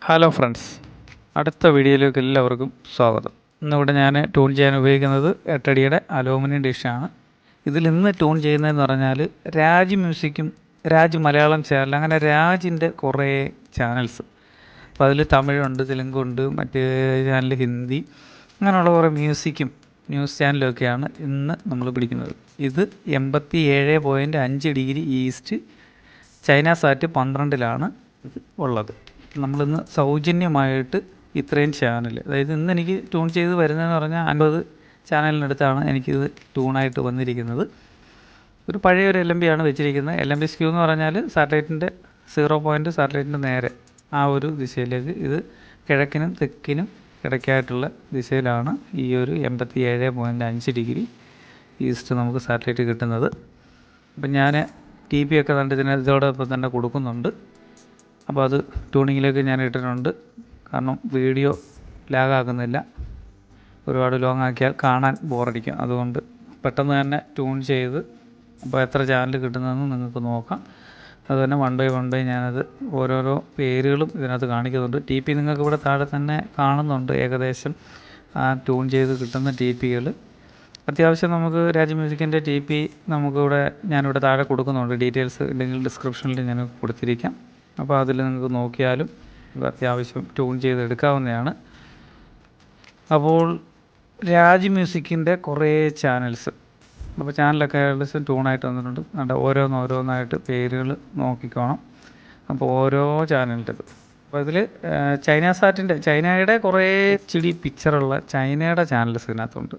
Hello friends, അടുത്ത വീഡിയോയിലേക്ക് എല്ലാവർക്കും സ്വാഗതം. ഇന്നിവിടെ ഞാൻ ട്യൂൺ ചെയ്യാൻ ഉപയോഗിക്കുന്നത് 8 അലൂമിനിയം ഡിഷാണ്. ഇതിൽ ഇന്ന് ട്യൂൺ ചെയ്യുന്നതെന്ന് പറഞ്ഞാൽ രാജ് മ്യൂസിക്കും രാജ് മലയാളം ചാനൽ, അങ്ങനെ രാജിൻ്റെ കുറേ ചാനൽസ്. അപ്പോൾ അതിൽ തമിഴുണ്ട്, തെലുങ്കുണ്ട്, മറ്റ് ചാനൽ ഹിന്ദി, അങ്ങനെയുള്ള കുറേ മ്യൂസിക്കും ന്യൂസ് ചാനലൊക്കെയാണ് ഇന്ന് നമ്മൾ പിടിക്കുന്നത്. ഇത് 87.5 ഡിഗ്രി ഈസ്റ്റ് ചൈന സാറ്റ് 12 ഉള്ളത്. നമ്മളിന്ന് സൗജന്യമായിട്ട് ഇത്രയും ചാനൽ, അതായത് ഇന്ന് എനിക്ക് ട്യൂൺ ചെയ്ത് വരുന്നതെന്ന് പറഞ്ഞാൽ 50 ചാനലിനടുത്താണ് എനിക്കിത് ട്യൂണായിട്ട് വന്നിരിക്കുന്നത്. ഒരു പഴയ ഒരു LMB ആണ് വെച്ചിരിക്കുന്നത്. LMB സ്ക്യൂ എന്ന് പറഞ്ഞാൽ സാറ്റലൈറ്റിൻ്റെ 0 പോയിൻ്റ് സാറ്റലൈറ്റിൻ്റെ നേരെ ആ ഒരു ദിശയിലേക്ക്, ഇത് കിഴക്കിനും തെക്കിനും ഇടയ്ക്കായിട്ടുള്ള ദിശയിലാണ് ഈ ഒരു 87.5 ഡിഗ്രി ഈസ്റ്റ് നമുക്ക് സാറ്റലൈറ്റ് കിട്ടുന്നത്. അപ്പം ഞാൻ TP ഒക്കെ കണ്ട് ഇതോടൊപ്പം തന്നെ കൊടുക്കുന്നുണ്ട്. അപ്പോൾ അത് ട്യൂണിങ്ങിലേക്ക് ഞാൻ ഇട്ടിട്ടുണ്ട്. കാരണം വീഡിയോ ലാഗാക്കുന്നില്ല, ഒരുപാട് ലോങ് ആക്കിയാൽ കാണാൻ ബോറടിക്കും. അതുകൊണ്ട് പെട്ടെന്ന് തന്നെ ട്യൂൺ ചെയ്ത് അപ്പോൾ എത്ര ചാനൽ കിട്ടുന്നതെന്ന് നിങ്ങൾക്ക് നോക്കാം. അതുതന്നെ വൺ ബൈ ഞാനത് ഓരോരോ പേരുകളും ഇതിനകത്ത് കാണിക്കുന്നുണ്ട്. TP നിങ്ങൾക്ക് ഇവിടെ താഴെ തന്നെ കാണുന്നുണ്ട്, ഏകദേശം ആ ട്യൂൺ ചെയ്ത് കിട്ടുന്ന TPകൾ. അത്യാവശ്യം നമുക്ക് രാജ് മ്യൂസിക്കിൻ്റെ TP നമുക്കിവിടെ ഞാനിവിടെ താഴെ കൊടുക്കുന്നുണ്ട്. ഡീറ്റെയിൽസ് ഉണ്ടെങ്കിൽ ഡിസ്ക്രിപ്ഷനിൽ ഞാൻ കൊടുത്തിരിക്കാം. അപ്പോൾ അതിൽ നിങ്ങൾക്ക് നോക്കിയാലും ഇത് അത്യാവശ്യം ട്യൂൺ ചെയ്തെടുക്കാവുന്നതാണ്. അപ്പോൾ രാജ് മ്യൂസിക്കിൻ്റെ കുറേ ചാനൽസ്, അപ്പോൾ ചാനലൊക്കെ ഏകദേശം ട്യൂണായിട്ട് വന്നിട്ടുണ്ട്. അതുകൊണ്ട് ഓരോന്നായിട്ട് പേരുകൾ നോക്കിക്കോണം. അപ്പോൾ ഓരോ ചാനലിൻ്റെത്, അപ്പോൾ ഇതിൽ ചൈനയുടെ കുറേ ചിടി പിക്ചറുള്ള ചൈനയുടെ ചാനൽസ് ഇതിനകത്തുണ്ട്.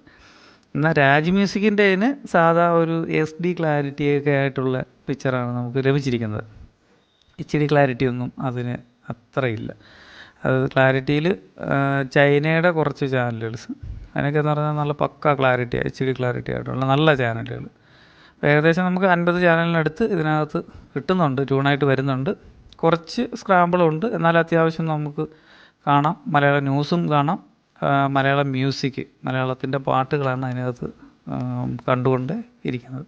എന്നാൽ രാജ് മ്യൂസിക്കിൻ്റെ ഇതിന് സാധാ ഒരു SD ക്ലാരിറ്റിയൊക്കെ ആയിട്ടുള്ള പിക്ചറാണ് നമുക്ക് ലഭിച്ചിരിക്കുന്നത്. HD ക്ലാരിറ്റി ഒന്നും അതിന് അത്രയില്ല. അത് ക്ലാരിറ്റിയിൽ ചൈനയുടെ കുറച്ച് ചാനലുകൾസ്, അതിനൊക്കെ എന്ന് പറഞ്ഞാൽ നല്ല പക്ക ക്ലാരിറ്റി, HD ക്ലാരിറ്റി ആയിട്ടുള്ള നല്ല ചാനലുകൾ. അപ്പോൾ ഏകദേശം നമുക്ക് 50 ചാനലിനടുത്ത് ഇതിനകത്ത് കിട്ടുന്നുണ്ട്, ട്യൂണായിട്ട് വരുന്നുണ്ട്. കുറച്ച് സ്ക്രാമ്പിളുണ്ട്, എന്നാൽ അത്യാവശ്യം നമുക്ക് കാണാം. മലയാളം ന്യൂസും കാണാം, മലയാളം മ്യൂസിക്, മലയാളത്തിൻ്റെ പാട്ടുകളാണ് അതിനകത്ത് കണ്ടുകൊണ്ട് ഇരിക്കുന്നത്.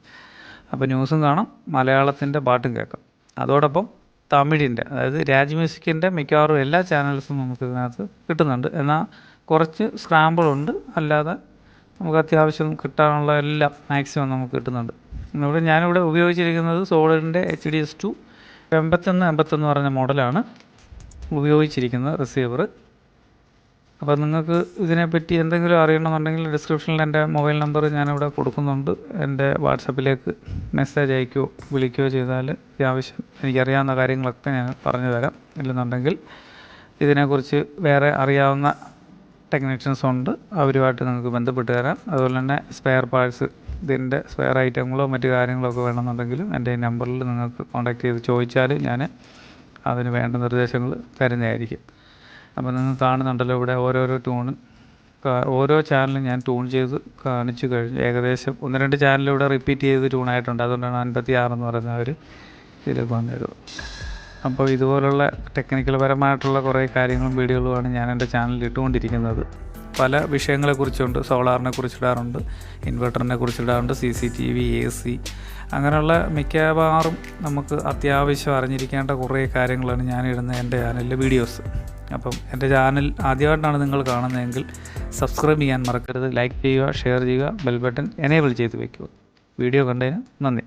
അപ്പോൾ ന്യൂസും കാണാം, മലയാളത്തിൻ്റെ പാട്ടും കേൾക്കാം. അതോടൊപ്പം തമിഴിൻ്റെ, അതായത് രാജ് മ്യൂസിക്കിൻ്റെ മിക്കവാറും എല്ലാ ചാനൽസും നമുക്ക് ഇതിനകത്ത് കിട്ടുന്നുണ്ട്. എന്നാൽ കുറച്ച് സ്ക്രാമ്പിളുണ്ട്, അല്ലാതെ നമുക്ക് അത്യാവശ്യം കിട്ടാനുള്ള എല്ലാം മാക്സിമം നമുക്ക് കിട്ടുന്നുണ്ട്. ഞാനിവിടെ ഉപയോഗിച്ചിരിക്കുന്നത് സോളിഡിൻ്റെ HDS2 81 പറഞ്ഞ മോഡലാണ് ഉപയോഗിച്ചിരിക്കുന്നത് റിസീവർ. അപ്പോൾ നിങ്ങൾക്ക് ഇതിനെപ്പറ്റി എന്തെങ്കിലും അറിയണമെന്നുണ്ടെങ്കിൽ ഡിസ്ക്രിപ്ഷനിൽ എൻ്റെ മൊബൈൽ നമ്പർ ഞാനിവിടെ കൊടുക്കുന്നുണ്ട്. എൻ്റെ വാട്സപ്പിലേക്ക് മെസ്സേജ് അയക്കുകയോ വിളിക്കുകയോ ചെയ്താൽ അത്യാവശ്യം എനിക്കറിയാവുന്ന കാര്യങ്ങളൊക്കെ ഞാൻ പറഞ്ഞു തരാം. ഇല്ലെന്നുണ്ടെങ്കിൽ ഇതിനെക്കുറിച്ച് വേറെ അറിയാവുന്ന ടെക്നീഷ്യൻസ് ഉണ്ട്, അവരുമായിട്ട് നിങ്ങൾക്ക് ബന്ധപ്പെട്ട് തരാം. അതുപോലെ തന്നെ സ്പെയർ പാർട്സ്, ഇതിൻ്റെ സ്പെയർ ഐറ്റങ്ങളോ മറ്റു കാര്യങ്ങളോ ഒക്കെ വേണമെന്നുണ്ടെങ്കിലും എൻ്റെ ഈ നമ്പറിൽ നിങ്ങൾക്ക് കോൺടാക്ട് ചെയ്ത് ചോദിച്ചാൽ ഞാൻ അതിന് വേണ്ട നിർദ്ദേശങ്ങൾ തരുന്നതായിരിക്കും. അപ്പോൾ നിങ്ങൾ കാണുന്നുണ്ടല്ലോ ഇവിടെ ഓരോരോ ട്യൂണും ഓരോ ചാനലും ഞാൻ ട്യൂൺ ചെയ്ത് കാണിച്ചു കഴിഞ്ഞു. ഏകദേശം 1-2 ചാനലിലൂടെ റിപ്പീറ്റ് ചെയ്ത് ട്യൂണായിട്ടുണ്ട്. അതുകൊണ്ടാണ് 56 എന്ന് പറയുന്ന ഒരു ഇതിൽ വന്നത്. അപ്പോൾ ഇതുപോലുള്ള ടെക്നിക്കൽ പരമായിട്ടുള്ള കുറേ കാര്യങ്ങളും വീഡിയോകളുമാണ് ഞാൻ എൻ്റെ ചാനലിൽ ഇട്ടുകൊണ്ടിരിക്കുന്നത്. പല വിഷയങ്ങളെക്കുറിച്ചുണ്ട്. സോളാറിനെ കുറിച്ചിടാറുണ്ട്, ഇൻവെർട്ടറിനെ കുറിച്ചിടാറുണ്ട്, CCTV, AC, അങ്ങനെയുള്ള മിക്കവാറും നമുക്ക് അത്യാവശ്യം അറിഞ്ഞിരിക്കേണ്ട കുറേ കാര്യങ്ങളാണ് ഞാനിടുന്ന എൻ്റെ ചാനലിലെ വീഡിയോസ്. അപ്പം എൻ്റെ ചാനൽ ആദ്യമായിട്ടാണ് നിങ്ങൾ കാണുന്നതെങ്കിൽ സബ്സ്ക്രൈബ് ചെയ്യാൻ മറക്കരുത്. ലൈക്ക് ചെയ്യുക, ഷെയർ ചെയ്യുക, ബെൽ ബട്ടൺ എനേബിൾ ചെയ്ത് വയ്ക്കുക. വീഡിയോ കണ്ടതിന് നന്ദി.